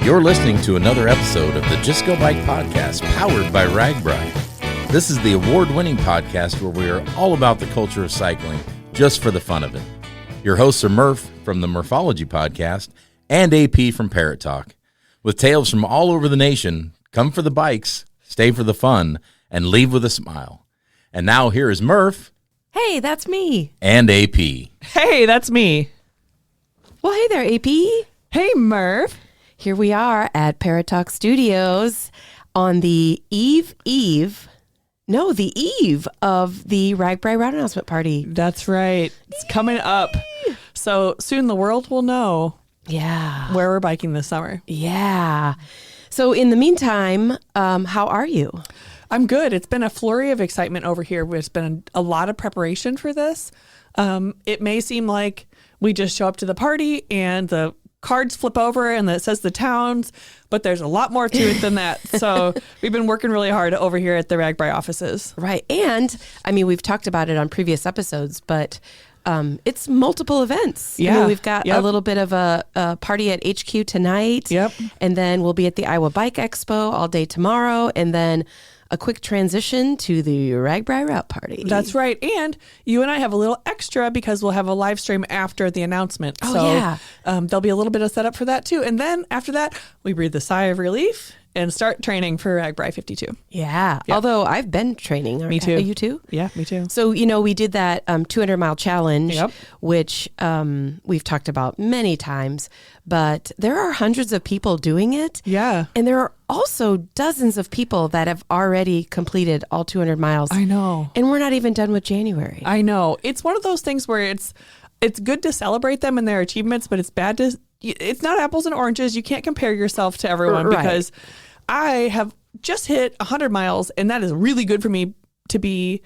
You're listening to another episode of the Just Go Bike podcast, powered by RagBri. This is the award-winning podcast where we are all about the culture of cycling, just for the fun of it. Your hosts are Murph from the Murphology podcast and AP from ParrotTalk. With tales from all over the nation, come for the bikes, stay for the fun, and leave with a smile. And now here is Murph. Hey, that's me. And AP. Hey, that's me. Well, hey there, AP. Hey, Murph. Here we are at ParrotTalk Studios on the eve of the RagBri route announcement party. That's right. It's coming up. So soon the world will know where we're biking this summer. Yeah. So in the meantime, how are you? I'm good. It's been a flurry of excitement over here. There's been a lot of preparation for this. It may seem like we just show up to the party and the cards flip over and it says the towns, but there's a lot more to it than that. So we've been working really hard over here at the RagBri offices. Right. And I mean, we've talked about it on previous episodes, but it's multiple events. Yeah. You know, we've got a little bit of a party at HQ tonight. Yep. And then we'll be at the Iowa Bike Expo all day tomorrow. And then a quick transition to the RagBri route party. That's right. And you and I have a little extra because we'll have a live stream after the announcement. Oh, so yeah. There'll be a little bit of setup for that too. And then after that, we breathe a sigh of relief and start training for RagBri 52. Yeah. Yep. Although I've been training. Me too. You too? Yeah, me too. So, you know, we did that 200-mile challenge, which we've talked about many times, but there are hundreds of people doing it. Yeah. And there are also dozens of people that have already completed all 200 miles. I know. And we're not even done with January. I know. It's one of those things where it's good to celebrate them and their achievements, but it's bad to, it's not apples and oranges. You can't compare yourself to everyone because I have just hit 100 miles and that is really good for me to be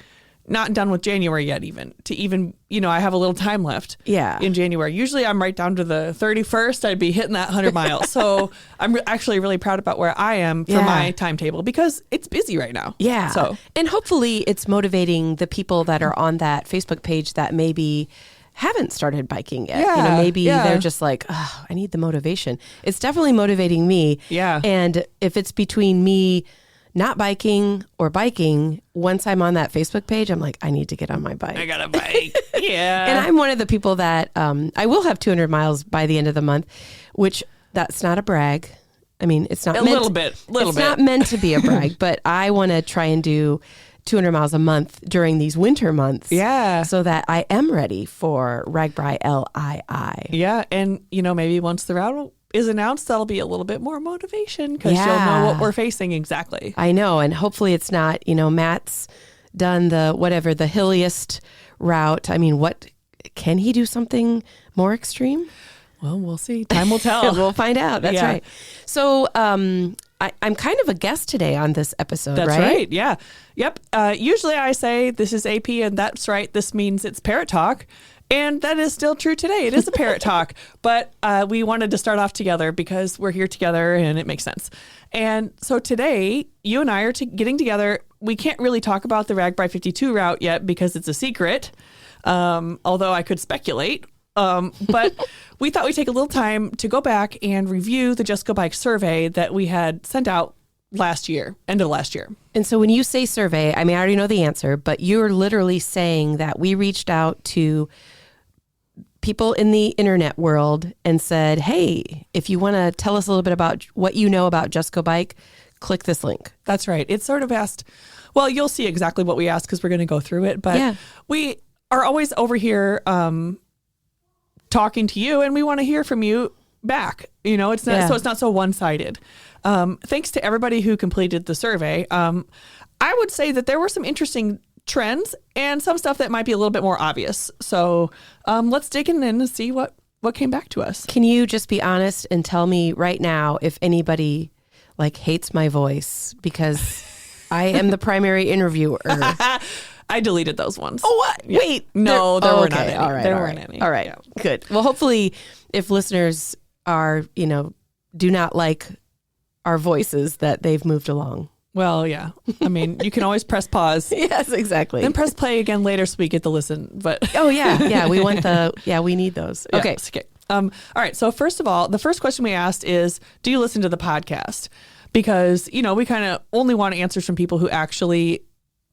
not done with January yet, I have a little time left in January. Usually I'm right down to the 31st. I'd be hitting that 100 miles. So I'm actually really proud about where I am for my timetable because it's busy right now. Yeah. So, and hopefully it's motivating the people that are on that Facebook page that maybe haven't started biking yet. Yeah, you know, maybe they're just like, oh, I need the motivation. It's definitely motivating me. Yeah. And if it's between me not biking or biking, once I'm on that Facebook page, I'm like, I need to get on my bike. I got a bike. Yeah. And I'm one of the people that I will have 200 miles by the end of the month, which that's not a brag. I mean, it's not It's not meant to be a brag, but I want to try and do 200 miles a month during these winter months. Yeah. So that I am ready for RagBri LII. Yeah. And, maybe once the route is announced, that'll be a little bit more motivation because you'll know what we're facing exactly. I know. And hopefully it's not, Matt's done the hilliest route. I mean, can he do something more extreme? Well, we'll see. Time will tell. We'll find out. That's right. So, I'm kind of a guest today on this episode, That's right? That's right. Yeah. Yep. Usually I say this is AP and that's right. This means it's ParrotTalk. And that is still true today. It is a ParrotTalk, but we wanted to start off together because we're here together and it makes sense. And so today, you and I are getting together. We can't really talk about the RagBri 52 route yet because it's a secret, although I could speculate. But we thought we'd take a little time to go back and review the Just Go Bike survey that we had sent out end of last year. And so when you say survey, I mean, I already know the answer, but you're literally saying that we reached out to people in the internet world and said, hey, if you want to tell us a little bit about what you know about Just Go Bike, click this link. That's right. It's sort of asked, well, you'll see exactly what we asked because we're going to go through it, but we are always over here talking to you and we want to hear from you back. It's not so it's not so one-sided. Thanks to everybody who completed the survey. I would say that there were some interesting trends and some stuff that might be a little bit more obvious. So let's dig in and see what came back to us. Can you just be honest and tell me right now if anybody hates my voice because I am the primary interviewer? I deleted those ones. Oh, what? Yeah. Wait. No, there were not any. All right. There weren't any. All right. Yeah. Good. Well, hopefully if listeners are, do not like our voices, that they've moved along. Well, yeah. I mean, you can always press pause. Yes, exactly. Then press play again later so we get to listen. But oh, yeah. Yeah. We want we need those. Okay. Yeah, All right. So first of all, the first question we asked is, do you listen to the podcast? Because, we kind of only want answers from people who actually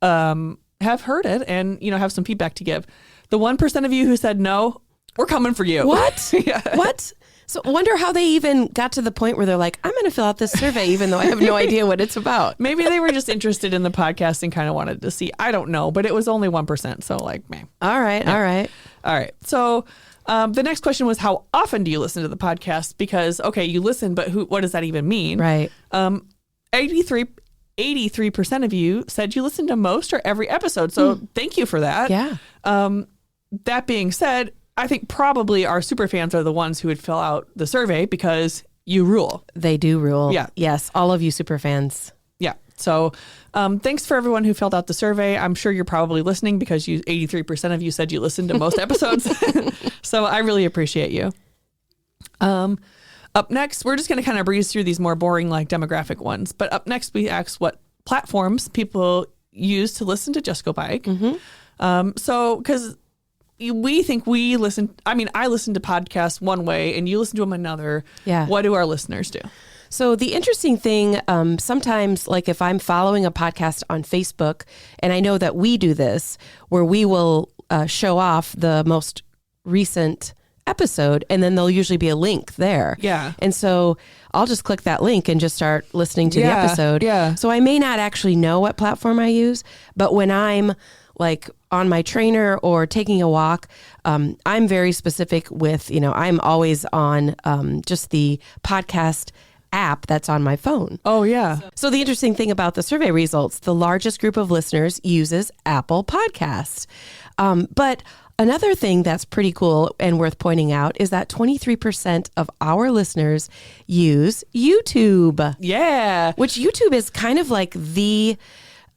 have heard it and, have some feedback to give. The 1% of you who said no, we're coming for you. What? Yeah. What? So wonder how they even got to the point where they're like, I'm going to fill out this survey, even though I have no idea what it's about. Maybe they were just interested in the podcast and kind of wanted to see. I don't know, but it was only 1%. So man. All right. Yeah. All right. So the next question was, how often do you listen to the podcast? Because, okay, you listen, but what does that even mean? Right. 83% of you said you listen to most or every episode. So thank you for that. Yeah. That being said, I think probably our super fans are the ones who would fill out the survey because you rule. They do rule. Yeah. Yes. All of you super fans. Yeah. So thanks for everyone who filled out the survey. I'm sure you're probably listening because 83% of you said you listened to most episodes. So I really appreciate you. Up next, we're just going to kind of breeze through these more boring demographic ones. But up next, we asked what platforms people use to listen to Just Go Bike. Mm-hmm. So because we think I listen to podcasts one way and you listen to them another. Yeah. What do our listeners do? So the interesting thing, sometimes if I'm following a podcast on Facebook, and I know that we do this, where we will show off the most recent episode, and then there'll usually be a link there. Yeah. And so I'll just click that link and just start listening to the episode. Yeah. So I may not actually know what platform I use, but when I'm on my trainer or taking a walk, I'm very specific with, I'm always on just the podcast app that's on my phone. Oh, yeah. So the interesting thing about the survey results, the largest group of listeners uses Apple Podcasts. But another thing that's pretty cool and worth pointing out is that 23% of our listeners use YouTube. Yeah. Which YouTube is kind of like the...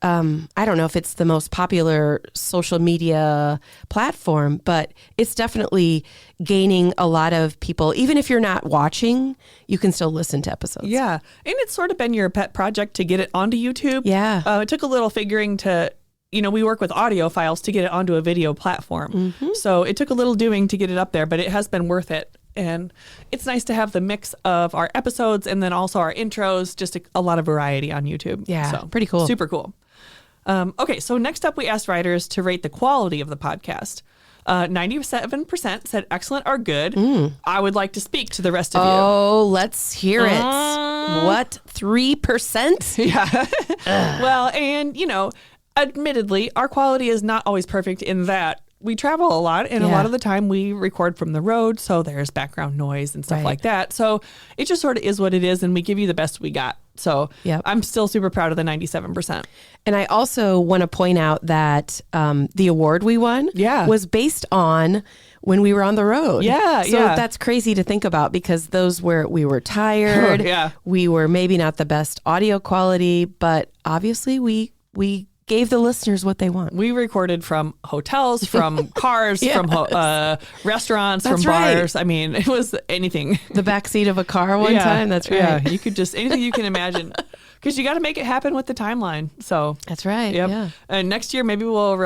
I don't know if it's the most popular social media platform, but it's definitely gaining a lot of people. Even if you're not watching, you can still listen to episodes. Yeah. And it's sort of been your pet project to get it onto YouTube. Yeah. It took a little figuring to, we work with audio files to get it onto a video platform. Mm-hmm. So it took a little doing to get it up there, but it has been worth it. And it's nice to have the mix of our episodes and then also our intros, just a lot of variety on YouTube. Yeah. So pretty cool. Super cool. Okay, so next up, we asked writers to rate the quality of the podcast. 97% said excellent or good. I would like to speak to the rest of you. Oh, let's hear it. What, 3%? Yeah. Well, and, admittedly, our quality is not always perfect in that we travel a lot, and a lot of the time we record from the road, so there's background noise and stuff like that. So it just sort of is what it is, and we give you the best we got. So I'm still super proud of the 97%. And I also want to point out that the award we won was based on when we were on the road. Yeah, so that's crazy to think about because we were tired. We were maybe not the best audio quality, but obviously we gave the listeners what they want. We recorded from hotels, from cars, from restaurants, from bars. I mean, it was anything. The backseat of a car one time. That's right. Yeah, you could just anything you can imagine, because you got to make it happen with the timeline. So that's right. Yep. Yeah. And next year maybe we'll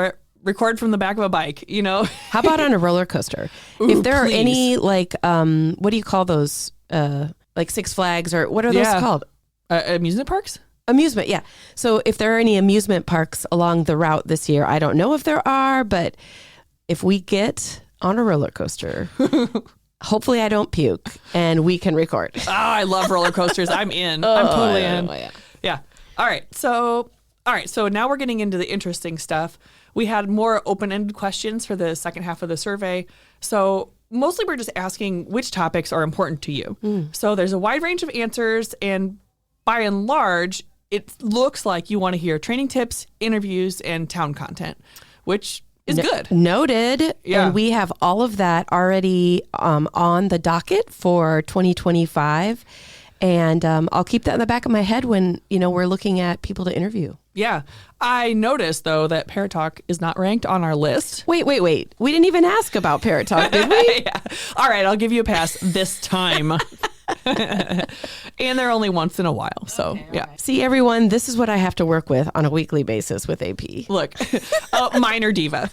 record from the back of a bike. How about on a roller coaster? Ooh, if there please. are any what do you call those? Like Six Flags or what are those called? Amusement parks. Amusement, yeah. So if there are any amusement parks along the route this year, I don't know if there are, but if we get on a roller coaster, hopefully I don't puke and we can record. Oh, I love roller coasters. I'm in. I'm totally in. Yeah. All right. So now we're getting into the interesting stuff. We had more open-ended questions for the second half of the survey. So mostly we're just asking which topics are important to you. So there's a wide range of answers, and by and large, it looks like you want to hear training tips, interviews, and town content, which is good. Noted. Yeah. And we have all of that already on the docket for 2025. And I'll keep that in the back of my head when, we're looking at people to interview. Yeah. I noticed, though, that ParrotTalk is not ranked on our list. Wait. We didn't even ask about ParrotTalk, did we? Yeah. All right. I'll give you a pass this time. And they're only once in a while. So, okay, yeah. Right. See, everyone, this is what I have to work with on a weekly basis with AP. Look, minor diva.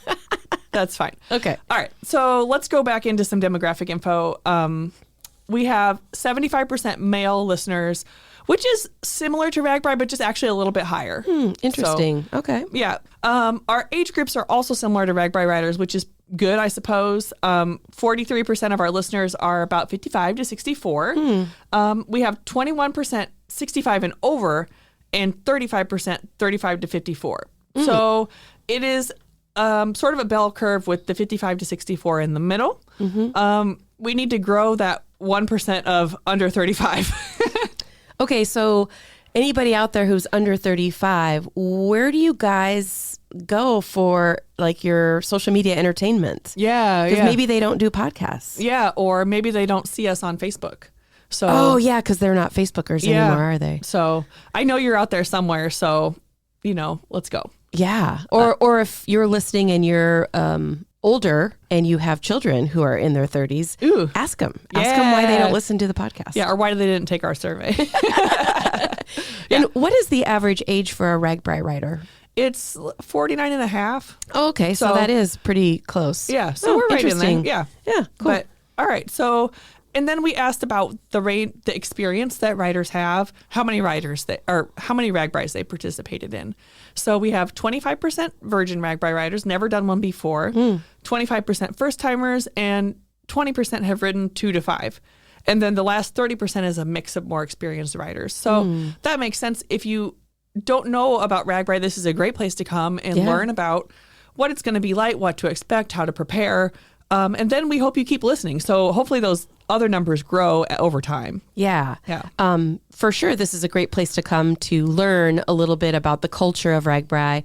That's fine. Okay. All right. So let's go back into some demographic info. We have 75% male listeners, which is similar to Ragbri, but just actually a little bit higher. Interesting. Okay. Yeah. Our age groups are also similar to Ragbri riders, which is good, I suppose. 43% of our listeners are about 55 to 64. We have 21% 65 and over, and 35% 35 to 54. So it is sort of a bell curve with the 55 to 64 in the middle. We need to grow that 1% of under 35. Okay, so anybody out there who's under 35, where do you guys go for like your social media entertainment? Yeah, Because maybe they don't do podcasts. Yeah, or maybe they don't see us on Facebook. So Oh, yeah, because they're not Facebookers anymore, are they? So I know you're out there somewhere, so, let's go. Yeah. Or if you're listening and you're older and you have children who are in their 30s, ask them. Ask them why they don't listen to the podcast. Yeah, or why they didn't take our survey. And what is the average age for a Ragbri rider? It's 49 and a half. Oh, okay, so that is pretty close. Yeah, so we're right in there. Yeah, cool. But all right, so and then we asked about the experience that riders have, how many Ragbris they participated in. So we have 25% virgin Ragbri riders, never done one before, 25% first timers, and 20% have ridden 2 to 5. And then the last 30% is a mix of more experienced riders. So that makes sense. If you don't know about Ragbri, this is a great place to come and learn about what it's going to be like, what to expect, how to prepare. And then we hope you keep listening. So hopefully those other numbers grow over time. Yeah. Yeah. For sure, this is a great place to come to learn a little bit about the culture of Ragbri.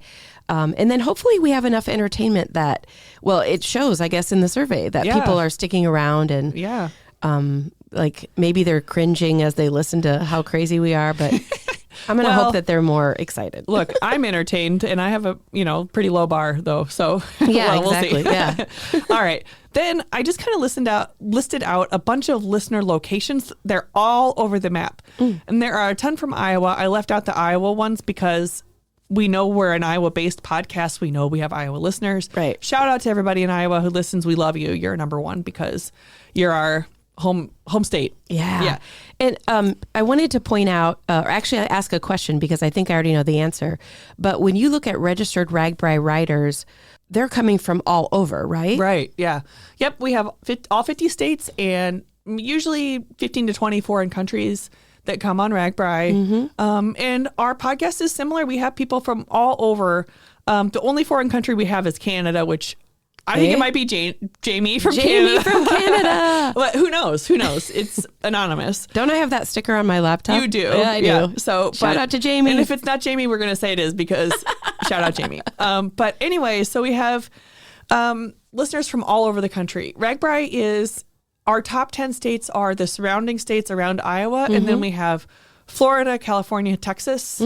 And then hopefully we have enough entertainment that, well, it shows, I guess, in the survey that people are sticking around and like maybe they're cringing as they listen to how crazy we are, but I'm going to hope that they're more excited. Look, I'm entertained and I have a, pretty low bar though. So yeah, we'll exactly. see. Yeah. All right. Then I just kind of listed out a bunch of listener locations. They're all over the map. And there are a ton from Iowa. I left out the Iowa ones because we know we're an Iowa-based podcast. We know we have Iowa listeners. Right. Shout out to everybody in Iowa who listens. We love you. You're number one because you're our home state. Yeah. And I wanted to point out, or actually I ask a question because I think I already know the answer. But when you look at registered Ragbri riders, they're coming from all over, right? Right. Yeah. Yep. We have all 50 states and usually 15 to 20 foreign countries that come on Ragbri. And our podcast is similar. We have people from all over. The only foreign country we have is Canada, which I think it might be Jamie from Canada. But who knows? It's anonymous. Don't I have that sticker on my laptop? You do. Yeah, I do. So shout out to Jamie. And if it's not Jamie, we're going to say it is because shout out Jamie. But anyway, so we have listeners from all over the country. Ragbri is our top 10 states are the surrounding states around Iowa. And then we have Florida, California, Texas,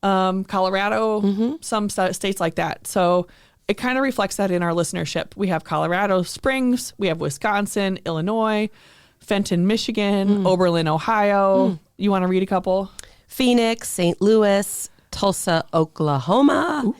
Colorado, some states like that. So it kind of reflects that in our listenership. We have Colorado Springs, we have Wisconsin, Illinois, Fenton, Michigan, Oberlin, Ohio. You want to read a couple? Phoenix, St. Louis, Tulsa, Oklahoma,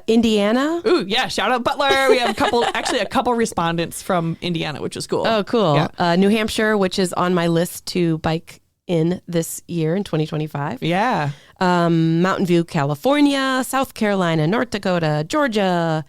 Indiana. Ooh, yeah. Shout out Butler. We have a couple respondents from Indiana, which is cool. Oh, cool. Yeah. New Hampshire, which is on my list to bike in this year in 2025. Yeah. Mountain View, California, South Carolina, North Dakota, Georgia,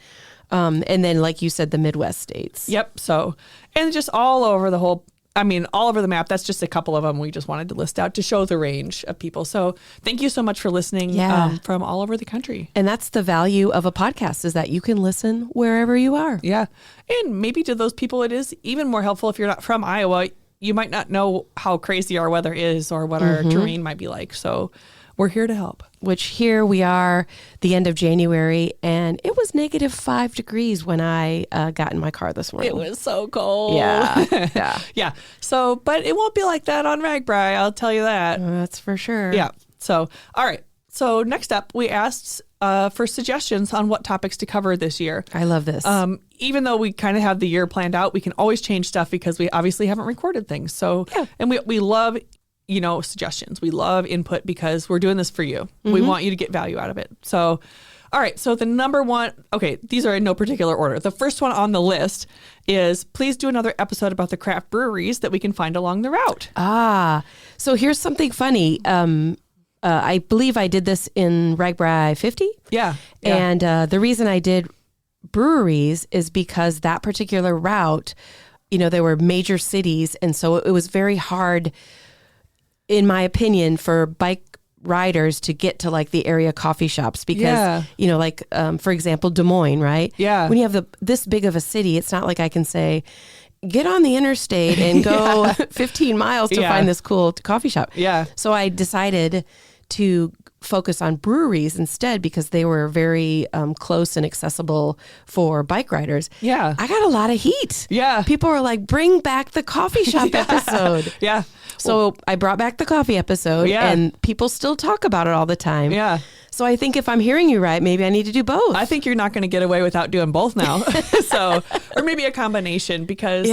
and then, like you said, the Midwest states. Yep. So, and just all over the map. That's just a couple of them we just wanted to list out to show the range of people. So thank you so much for listening from all over the country. And that's the value of a podcast, is that you can listen wherever you are. Yeah. And maybe to those people, it is even more helpful if you're not from Iowa. You might not know how crazy our weather is or what our terrain might be like. So we're here to help. Which here we are, the end of January, and it was -5 degrees when I got in my car this morning. It was so cold. Yeah. Yeah. So, but it won't be like that on Ragbri. I'll tell you that. That's for sure. Yeah. So, all right. So next up, we asked for suggestions on what topics to cover this year. I love this. Even though we kind of have the year planned out, we can always change stuff because we obviously haven't recorded things. So, and we love, suggestions. We love input because we're doing this for you. We want you to get value out of it. So All right. So the number one, okay, these are in no particular order. The first one on the list is please do another episode about the craft breweries that we can find along the route. So here's something funny. I believe I did this in RAGBRAI 50. Yeah. And the reason I did breweries is because that particular route, there were major cities. And so it was very hard, in my opinion, for bike riders to get to like the area coffee shops because, for example, Des Moines, right? Yeah. When you have this big of a city, it's not like I can say, get on the interstate and go 15 miles to find this cool coffee shop. Yeah. So I decided to focus on breweries instead because they were very close and accessible for bike riders. Yeah. I got a lot of heat. Yeah. People were like, bring back the coffee shop episode. Yeah. So I brought back the coffee episode and people still talk about it all the time. Yeah. So I think if I'm hearing you right, maybe I need to do both. I think you're not going to get away without doing both now. Or maybe a combination because,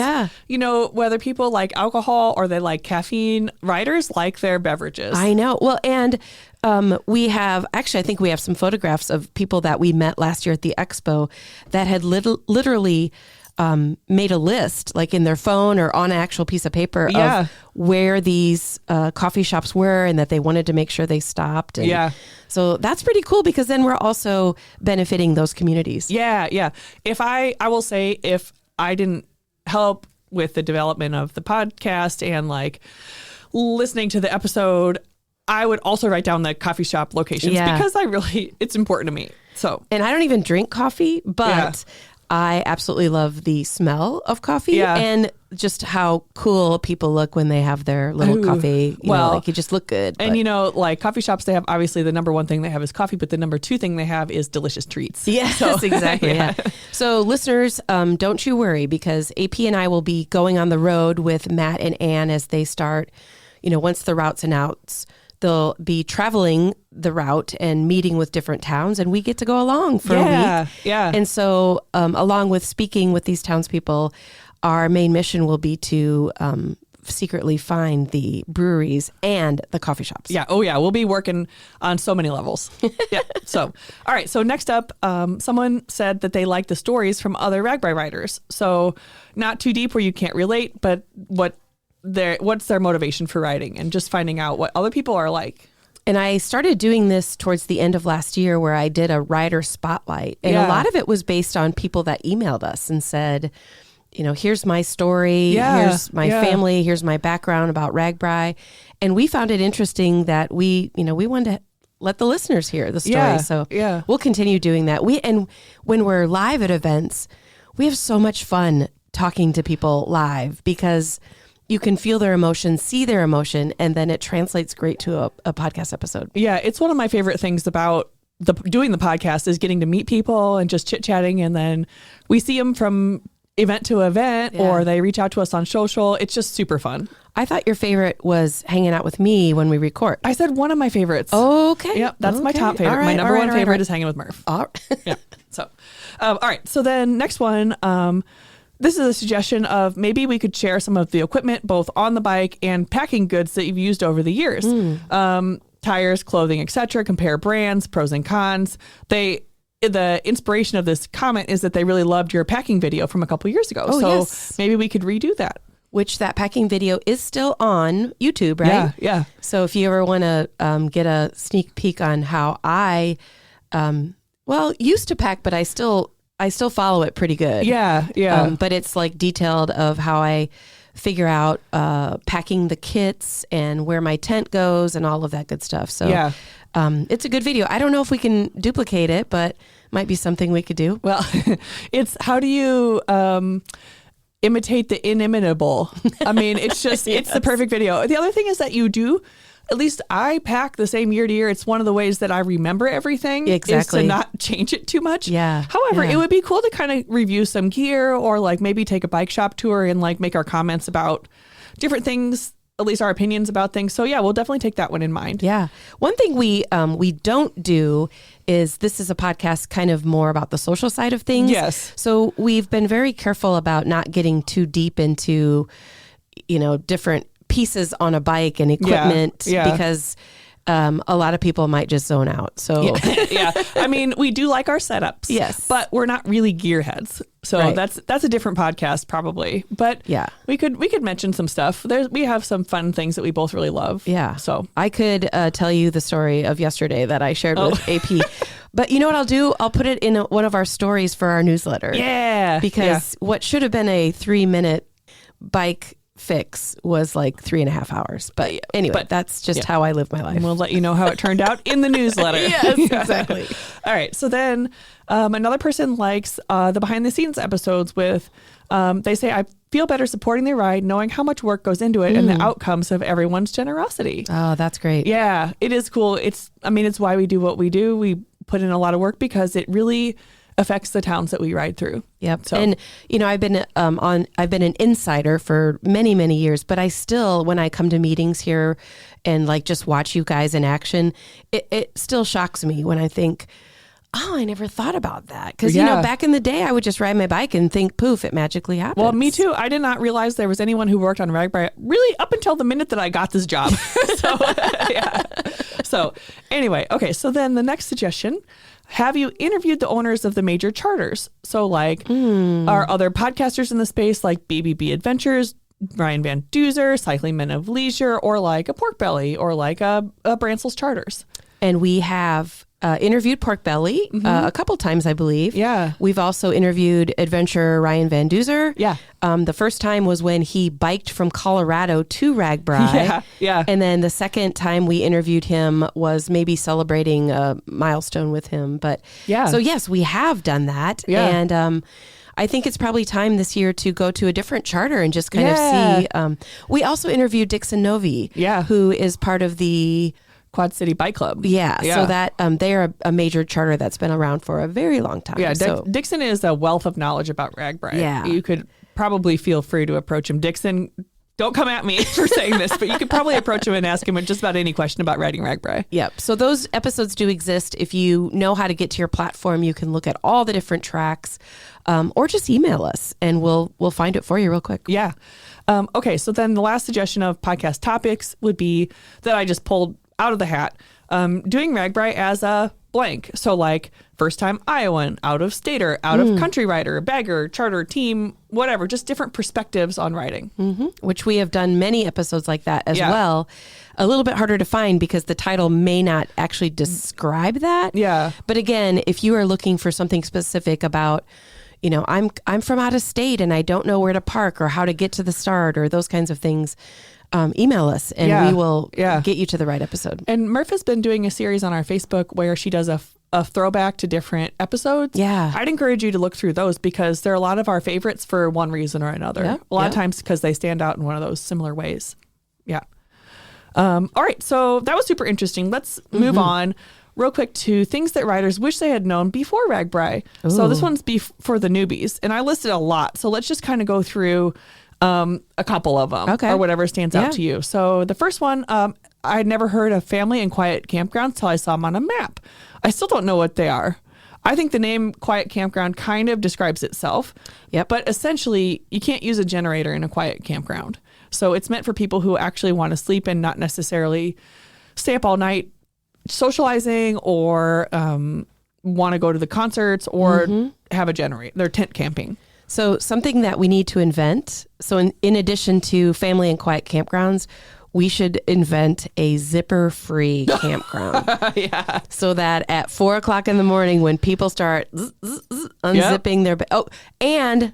whether people like alcohol or they like caffeine, riders like their beverages. I know. Well, and we have, actually, I think we have some photographs of people that we met last year at the expo that had literally made a list like in their phone or on an actual piece of paper of where these coffee shops were and that they wanted to make sure they stopped. And so that's pretty cool because then we're also benefiting those communities. Yeah. Yeah. I will say if I didn't help with the development of the podcast and like listening to the episode, I would also write down the coffee shop locations because it's important to me. So, and I don't even drink coffee, but I absolutely love the smell of coffee and just how cool people look when they have their little coffee. You just look good. And like coffee shops, they have obviously the number one thing they have is coffee, but the number two thing they have is delicious treats. Yes, exactly. Yeah. So listeners, don't you worry because AP and I will be going on the road with Matt and Ann as they start, once the route's announced. They'll be traveling the route and meeting with different towns, and we get to go along for a week. Yeah. And so, along with speaking with these townspeople, our main mission will be to secretly find the breweries and the coffee shops. Yeah. Oh, yeah. We'll be working on so many levels. Yeah. So, all right. So next up, someone said that they like the stories from other RAGBRAI riders. So not too deep where you can't relate, but what's their motivation for riding and just finding out what other people are like. And I started doing this towards the end of last year where I did a rider spotlight. And a lot of it was based on people that emailed us and said, here's my story, here's my family, here's my background about RAGBRAI. And we found it interesting that we wanted to let the listeners hear the story. So we'll continue doing that. And when we're live at events, we have so much fun talking to people live because you can feel their emotion, see their emotion, and then it translates great to a podcast episode. Yeah, it's one of my favorite things about doing the podcast is getting to meet people and just chit-chatting, and then we see them from event to event or they reach out to us on social. It's just super fun. I thought your favorite was hanging out with me when we record. I said one of my favorites. Okay. Yep, that's my top favorite. My number one favorite is hanging with Murph. All right. Yeah. So, all right. So then next one, this is a suggestion of maybe we could share some of the equipment, both on the bike and packing goods that you've used over the years. Tires, clothing, etc. Compare brands, pros and cons. The inspiration of this comment is that they really loved your packing video from a couple years ago. Maybe we could redo that. Which that packing video is still on YouTube, right? Yeah. So if you ever want to get a sneak peek on how I, used to pack, but I still follow it pretty good. Yeah. But it's like detailed of how I figure out packing the kits and where my tent goes and all of that good stuff. So it's a good video. I don't know if we can duplicate it, but might be something we could do. Well, it's how do you imitate the inimitable? I mean, it's just, it's the perfect video. The other thing is that you do, at least I pack the same year to year. It's one of the ways that I remember everything is to not change it too much. Yeah. However, it would be cool to kind of review some gear or like maybe take a bike shop tour and like make our comments about different things, at least our opinions about things. So yeah, we'll definitely take that one in mind. Yeah. One thing we don't do is this is a podcast kind of more about the social side of things. Yes. So we've been very careful about not getting too deep into, different pieces on a bike and equipment because a lot of people might just zone out. So yeah. I mean, we do like our setups. Yes. But we're not really gearheads. So that's a different podcast probably. But yeah, we could mention some stuff. We have some fun things that we both really love. Yeah. So I could tell you the story of yesterday that I shared with AP. But you know what I'll do? I'll put it in one of our stories for our newsletter. Yeah. Because what should have been a 3-minute bike fix was like 3.5 hours. But anyway, that's just how I live my life. And we'll let you know how it turned out in the newsletter. Yes, exactly. All right. So then another person likes the behind the scenes episodes with, they say, I feel better supporting their ride, knowing how much work goes into it and the outcomes of everyone's generosity. Oh, that's great. Yeah, it is cool. It's why we do what we do. We put in a lot of work because it really affects the towns that we ride through. Yep. So. And I've been an insider for many, many years, but I still, when I come to meetings here and like just watch you guys in action, it still shocks me when I think, oh, I never thought about that. Because, back in the day, I would just ride my bike and think, poof, it magically happens. Well, me too. I did not realize there was anyone who worked on RAGBRAI really up until the minute that I got this job. So, yeah. So anyway, okay. So then the next suggestion, have you interviewed the owners of the major charters? So like our other podcasters in the space, like BBB Adventures, Ryan Van Duzer, Cycling Men of Leisure, or like a Pork Belly, or like a Brancel's Charters. And we have interviewed Pork Belly a couple times, I believe. Yeah. We've also interviewed adventurer Ryan Van Duzer. Yeah. The first time was when he biked from Colorado to RAGBRAI. Yeah. Yeah. And then the second time we interviewed him was maybe celebrating a milestone with him. But yeah. So yes, we have done that. Yeah. And I think it's probably time this year to go to a different charter and just kind of see. We also interviewed Dixon Novi, who is part of the Quad City Bike Club. Yeah. So that they are a major charter that's been around for a very long time. Yeah. So Dixon is a wealth of knowledge about RAGBRAI. Yeah. You could probably feel free to approach him. Dixon, don't come at me for saying this, but you could probably approach him and ask him just about any question about riding RAGBRAI. Yep. So those episodes do exist. If you know how to get to your platform, you can look at all the different tracks, or just email us and we'll find it for you real quick. Yeah. Okay. So then the last suggestion of podcast topics would be that I just pulled out of the hat, doing RAGBRAI as a blank. So like first time Iowan, out of stater, out of country rider, bagger, charter, team, whatever, just different perspectives on riding. Which we have done many episodes like that as well. A little bit harder to find because the title may not actually describe that. Yeah. But again, if you are looking for something specific about, I'm from out of state and I don't know where to park or how to get to the start or those kinds of things, email us and we will get you to the right episode. And Murph has been doing a series on our Facebook where she does a throwback to different episodes. Yeah. I'd encourage you to look through those because they're a lot of our favorites for one reason or another. Yeah. A lot of times because they stand out in one of those similar ways. Yeah. All right. So that was super interesting. Let's move on real quick to things that riders wish they had known before RAGBRAI. So this one's for the newbies and I listed a lot. So let's just kind of go through a couple of them or whatever stands out to you. So the first one, I had never heard of family and quiet campgrounds till I saw them on a map. I still don't know what they are. I think the name quiet campground kind of describes itself. Yep. But essentially you can't use a generator in a quiet campground. So it's meant for people who actually want to sleep and not necessarily stay up all night socializing or want to go to the concerts or have a generator. They're tent camping. So something that we need to invent. So in addition to family and quiet campgrounds, we should invent a zipper-free campground. So that at 4:00 in the morning, when people start unzipping their and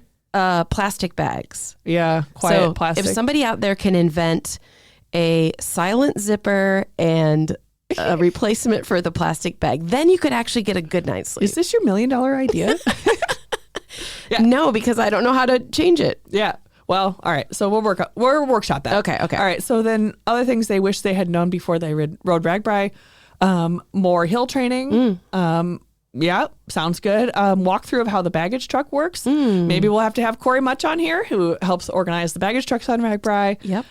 plastic bags. Yeah, quiet plastic. If somebody out there can invent a silent zipper and a replacement for the plastic bag, then you could actually get a good night's sleep. Is this your $1 million idea? No, because I don't know how to change it. Yeah. Well, all right. So we'll workshop that. Okay. All right. So then other things they wish they had known before they rode RAGBRAI, more hill training. Yeah, sounds good. Walkthrough of how the baggage truck works. Maybe we'll have to have Corey Much on here who helps organize the baggage trucks on RAGBRAI. Yep.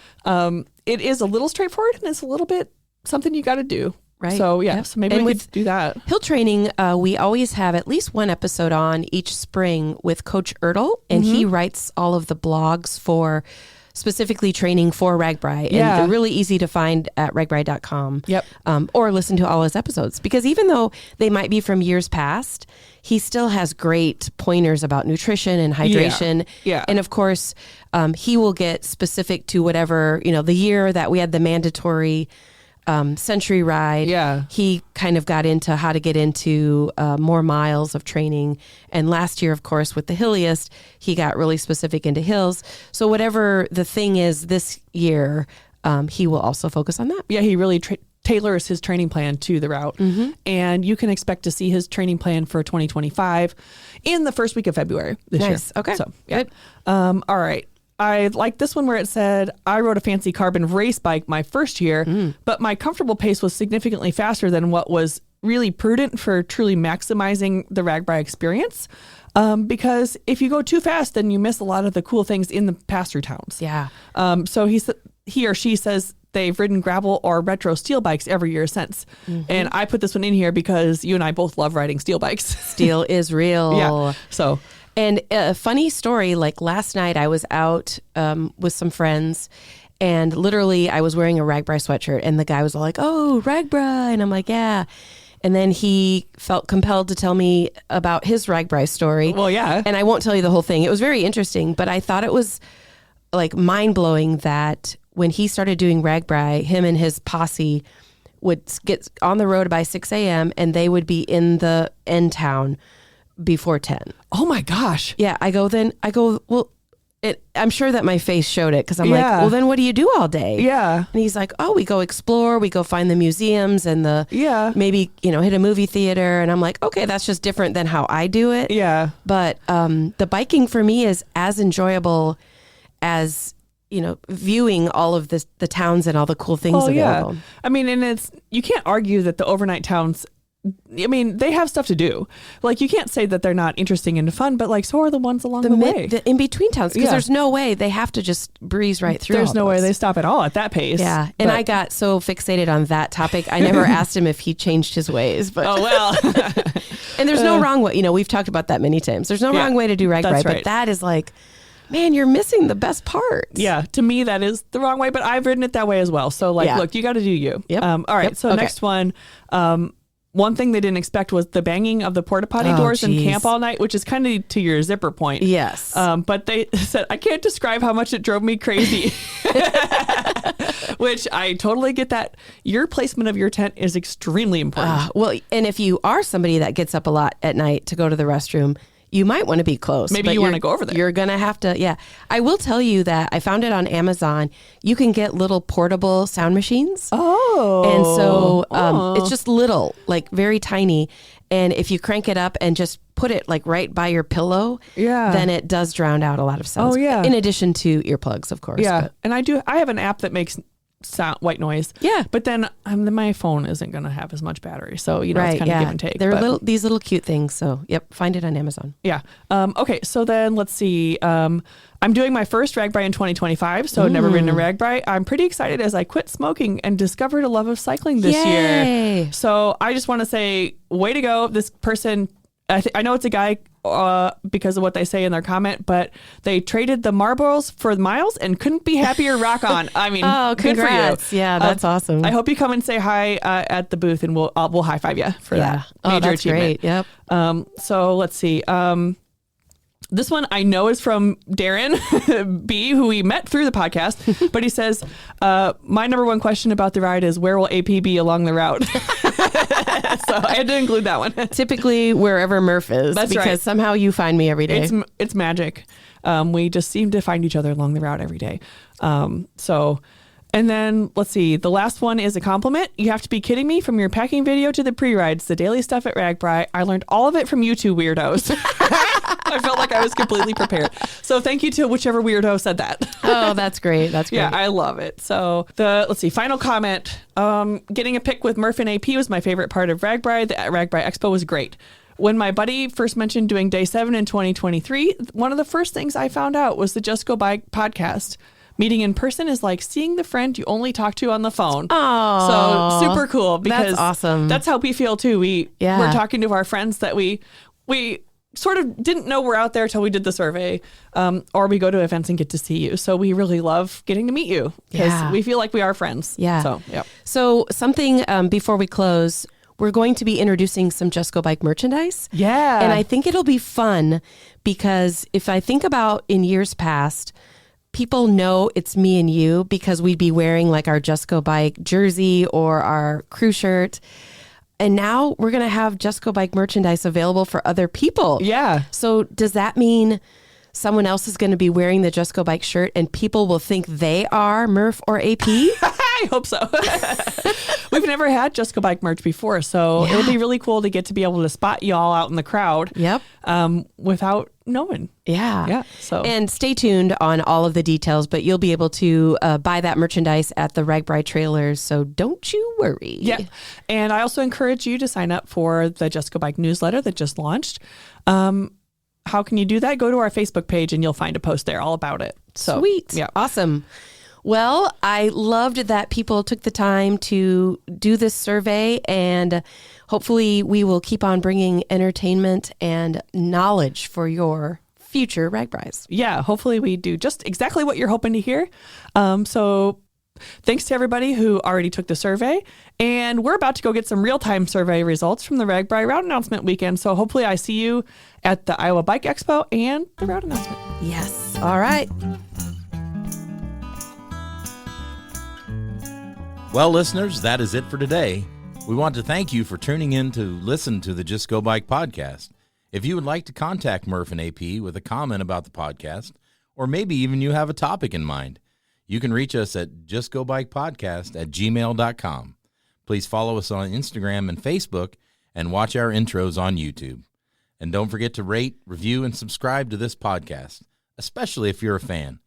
It is a little straightforward and it's a little bit something you got to do. Right. So so maybe we could do that. Hill training, we always have at least one episode on each spring with Coach Ertl, and he writes all of the blogs for specifically training for RAGBRAI. And they're really easy to find at ragbrai.com. Yep. Or listen to all his episodes. Because even though they might be from years past, he still has great pointers about nutrition and hydration. Yeah. And of course, he will get specific to whatever, the year that we had the mandatory century ride. Yeah. He kind of got into how to get into more miles of training. And last year, of course, with the hilliest, he got really specific into hills. So whatever the thing is this year, he will also focus on that. Yeah, he really tailors his training plan to the route. Mm-hmm. And you can expect to see his training plan for 2025 in the first week of February this year. Okay. So, yeah. Good. All right. I like this one where it said, I rode a fancy carbon race bike my first year, but my comfortable pace was significantly faster than what was really prudent for truly maximizing the RAGBRAI experience. Because if you go too fast, then you miss a lot of the cool things in the pass-through towns. Yeah. So he or she says they've ridden gravel or retro steel bikes every year since. And I put this one in here because you and I both love riding steel bikes. Steel is real. Yeah. So... And a funny story, like last night I was out with some friends and literally I was wearing a RAGBRAI sweatshirt and the guy was all like, oh, RAGBRAI. And I'm like, yeah. And then he felt compelled to tell me about his RAGBRAI story. Well, yeah. And I won't tell you the whole thing. It was very interesting, but I thought it was like mind blowing that when he started doing RAGBRAI, him and his posse would get on the road by 6 a.m. and they would be in the end town before 10. Oh my gosh. Yeah. I go, well, I'm sure that my face showed it because I'm like, well, then what do you do all day? Yeah. And he's like, oh, we go explore, we go find the museums and maybe, hit a movie theater. And I'm like, okay, that's just different than how I do it. Yeah. But the biking for me is as enjoyable as, viewing all of the towns and all the cool things available. Yeah. I mean, and you can't argue that the overnight towns, I mean, they have stuff to do. Like, you can't say that they're not interesting and fun, but so are the ones along the way. The in-between towns, because there's no way they have to just breeze right through. There's no way they stop at all at that pace. Yeah. And I got so fixated on that topic, I never asked him if he changed his ways. But oh, well. And there's no wrong way. We've talked about that many times. There's no wrong way to do RAGBRAI, but that is like, man, you're missing the best part. Yeah, to me, that is the wrong way, but I've ridden it that way as well. So, look, you got to do you. Yep. All right, so next one, one thing they didn't expect was the banging of the porta potty doors in camp all night, which is kind of to your zipper point. Yes. But they said, I can't describe how much it drove me crazy, which I totally get that. Your placement of your tent is extremely important. Well, and if you are somebody that gets up a lot at night to go to the restroom, you might want to be close. Maybe you want to go over there. You're going to have to, yeah. I will tell you that I found it on Amazon. You can get little portable sound machines. Oh. And so it's just little, like very tiny. And if you crank it up and just put it like right by your pillow, then it does drown out a lot of sounds. Oh, yeah. In addition to earplugs, of course. Yeah. But. And I have an app that makes white noise. Yeah. But then my phone isn't going to have as much battery. So, it's kind of give and take. They're these little cute things. So, find it on Amazon. Yeah. Okay. So then let's see. I'm doing my first RAGBRAI in 2025. So never ridden a RAGBRAI. I'm pretty excited as I quit smoking and discovered a love of cycling this year. So I just want to say, way to go. This person, I know it's a guy because of what they say in their comment, but they traded the Marlboros for miles and couldn't be happier. Rock on. I mean, congrats. Good for you. Yeah, that's awesome. I hope you come and say hi at the booth and we'll high five you for that major that's achievement. Great. Yep. So let's see. This one I know is from Darren B, who we met through the podcast, but he says, my number one question about the ride is, where will AP be along the route? So I had to include that one. Typically wherever Murph is. That's because somehow you find me every day. It's magic. We just seem to find each other along the route every day. And then let's see. The last one is a compliment. You have to be kidding me. From your packing video to the pre-rides, the daily stuff at RAGBRAI, I learned all of it from you two weirdos. I felt like I was completely prepared. So thank you to whichever weirdo said that. Oh, that's great. That's great. Yeah, I love it. So let's see. Final comment. Getting a pic with Murph and AP was my favorite part of RAGBRAI. The RAGBRAI Expo was great. When my buddy first mentioned doing day 7 in 2023, one of the first things I found out was the Just Go Bike podcast. Meeting in person is like seeing the friend you only talk to on the phone. Oh, so super cool because that's awesome. That's how we feel too. We're talking to our friends that we sort of didn't know we're out there till we did the survey, or we go to events and get to see you. So we really love getting to meet you because we feel like we are friends. Yeah. So, yeah. So something before we close, we're going to be introducing some Just Go Bike merchandise. Yeah. And I think it'll be fun because if I think about in years past, people know it's me and you because we'd be wearing like our Just Go Bike jersey or our crew shirt. And now we're going to have Just Go Bike merchandise available for other people. Yeah. So does that mean someone else is going to be wearing the Just Go Bike shirt and people will think they are Murph or AP? I hope so. We've never had Just Go Bike merch before, so it'll be really cool to get to be able to spot y'all out in the crowd. Yep. Without knowing. Yeah. Yeah. So and stay tuned on all of the details, but you'll be able to buy that merchandise at the RAGBRAI trailers. So don't you worry. Yeah. And I also encourage you to sign up for the Just Go Bike newsletter that just launched. How can you do that? Go to our Facebook page and you'll find a post there all about it. So sweet. Yeah. Awesome. Well, I loved that people took the time to do this survey, and hopefully we will keep on bringing entertainment and knowledge for your future RAGBRAIs. Yeah, hopefully we do just exactly what you're hoping to hear. So thanks to everybody who already took the survey, and we're about to go get some real-time survey results from the RAGBRAI route announcement weekend. So hopefully I see you at the Iowa Bike Expo and the route announcement. Yes. All right. Well, listeners, that is it for today. We want to thank you for tuning in to listen to the Just Go Bike podcast. If you would like to contact Murph and AP with a comment about the podcast, or maybe even you have a topic in mind, you can reach us at justgobikepodcast@gmail.com. Please follow us on Instagram and Facebook and watch our intros on YouTube. And don't forget to rate, review, and subscribe to this podcast, especially if you're a fan.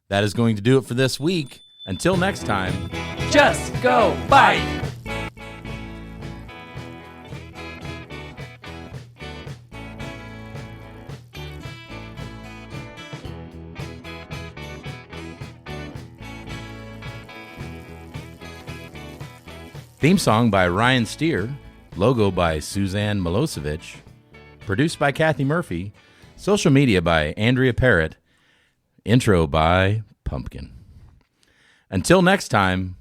That is going to do it for this week. Until next time, Just Go Bike! theme song by Ryan Steer, logo by Suzanne Milosevic, produced by Kathy Murphy, social media by Andrea Parrott, intro by Pumpkin. Until next time,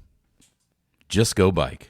just go bike.